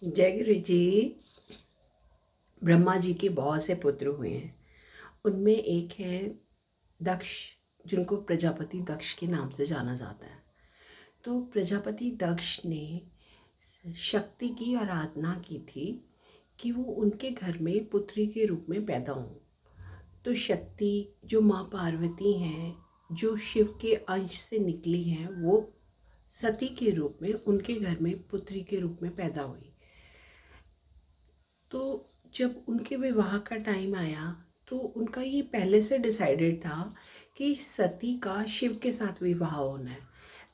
जय गुरु जी। ब्रह्मा जी के बहुत से पुत्र हुए हैं। उनमें एक है दक्ष, जिनको प्रजापति दक्ष के नाम से जाना जाता है। तो प्रजापति दक्ष ने शक्ति की आराधना की थी कि वो उनके घर में पुत्री के रूप में पैदा हों। तो शक्ति जो माँ पार्वती हैं, जो शिव के अंश से निकली हैं, वो सती के रूप में उनके घर में पुत्री के रूप में पैदा हुई। तो जब उनके विवाह का टाइम आया तो उनका ये पहले से डिसाइडेड था कि सती का शिव के साथ विवाह होना है।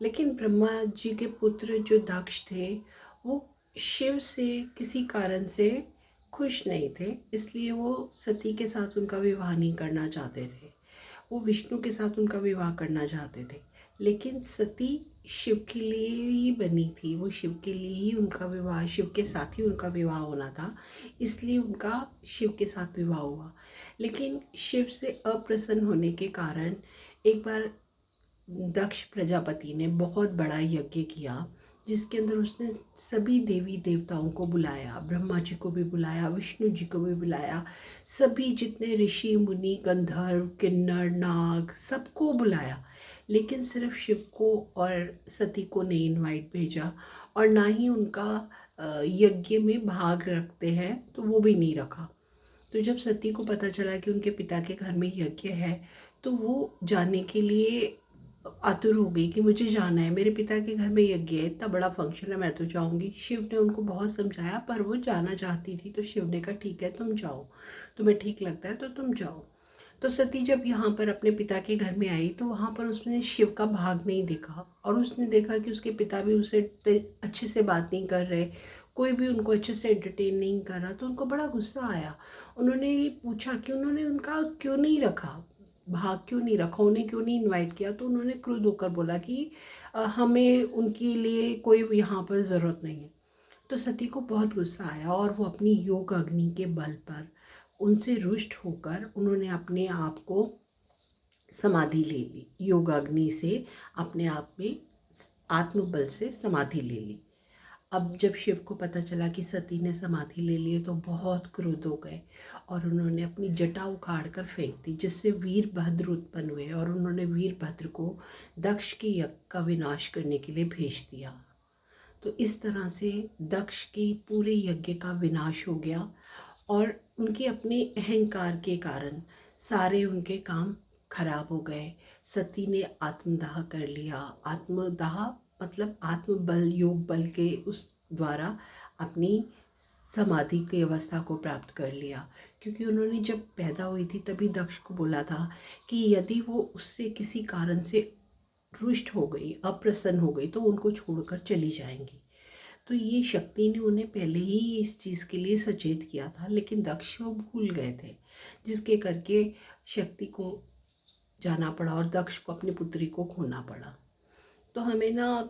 लेकिन ब्रह्मा जी के पुत्र जो दक्ष थे, वो शिव से किसी कारण से खुश नहीं थे, इसलिए वो सती के साथ उनका विवाह नहीं करना चाहते थे। वो विष्णु के साथ उनका विवाह करना चाहते थे। लेकिन सती शिव के लिए ही बनी थी, वो शिव के लिए ही उनका विवाह, शिव के साथ ही उनका विवाह होना था, इसलिए उनका शिव के साथ विवाह हुआ। लेकिन शिव से अप्रसन्न होने के कारण एक बार दक्ष प्रजापति ने बहुत बड़ा यज्ञ किया, जिसके अंदर उसने सभी देवी देवताओं को बुलाया, ब्रह्मा जी को भी बुलाया, विष्णु जी को भी बुलाया, सभी जितने ऋषि मुनि गंधर्व किन्नर नाग सबको बुलाया। लेकिन सिर्फ शिव को और सती को नहीं इनवाइट भेजा, और ना ही उनका यज्ञ में भाग रखते हैं तो वो भी नहीं रखा। तो जब सती को पता चला कि उनके पिता के घर में यज्ञ है, तो वो जाने के लिए आतुर हो गई कि मुझे जाना है, मेरे पिता के घर में यज्ञ है, इतना बड़ा फंक्शन है, मैं तो जाऊंगी। शिव ने उनको बहुत समझाया पर वो जाना चाहती थी, तो शिव ने कहा ठीक है तुम जाओ, तुम्हें ठीक लगता है तो तुम जाओ। तो सती जब यहाँ पर अपने पिता के घर में आई तो वहाँ पर उसने शिव का भाग नहीं देखा, और उसने देखा कि उसके पिता भी उससे अच्छे से बात नहीं कर रहे, कोई भी उनको अच्छे से एंटरटेन नहीं कर रहा। तो उनको बड़ा गुस्सा आया। उन्होंने ये पूछा कि उन्होंने उनका क्यों नहीं रखा, भाग क्यों नहीं रखा, उन्हें क्यों नहीं इनवाइट किया। तो उन्होंने क्रुद्ध होकर बोला कि हमें उनके लिए कोई यहाँ पर ज़रूरत नहीं है। तो सती को बहुत गुस्सा आया और वो अपनी योग अग्नि के बल पर उनसे रुष्ट होकर उन्होंने अपने आप को समाधि ले ली, योग अग्नि से अपने आप में आत्मबल से समाधि ले ली। अब जब शिव को पता चला कि सती ने समाधि ले ली तो बहुत क्रोध हो गए, और उन्होंने अपनी जटा उखाड़ कर फेंक दी, जिससे वीरभद्र उत्पन्न हुए, और उन्होंने वीरभद्र को दक्ष के यज्ञ का विनाश करने के लिए भेज दिया। तो इस तरह से दक्ष की पूरे यज्ञ का विनाश हो गया, और उनके अपने अहंकार के कारण सारे उनके काम खराब हो गए। सती ने आत्मदाह कर लिया। आत्मदाह मतलब आत्मबल, योग बल के उस द्वारा अपनी समाधि की अवस्था को प्राप्त कर लिया। क्योंकि उन्होंने जब पैदा हुई थी तभी दक्ष को बोला था कि यदि वो उससे किसी कारण से रुष्ट हो गई, अप्रसन्न हो गई, तो उनको छोड़कर चली जाएंगी। तो ये शक्ति ने उन्हें पहले ही इस चीज़ के लिए सचेत किया था, लेकिन दक्ष वो भूल गए थे, जिसके करके शक्ति को जाना पड़ा और दक्ष को अपनी पुत्री को खोना पड़ा। तो हमें ना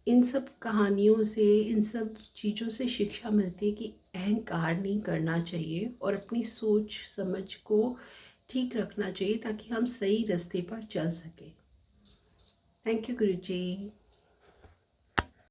इन सब कहानियों से, इन सब चीज़ों से शिक्षा मिलती है कि अहंकार नहीं करना चाहिए और अपनी सोच समझ को ठीक रखना चाहिए, ताकि हम सही रास्ते पर चल सकें। Thank you Guru ji.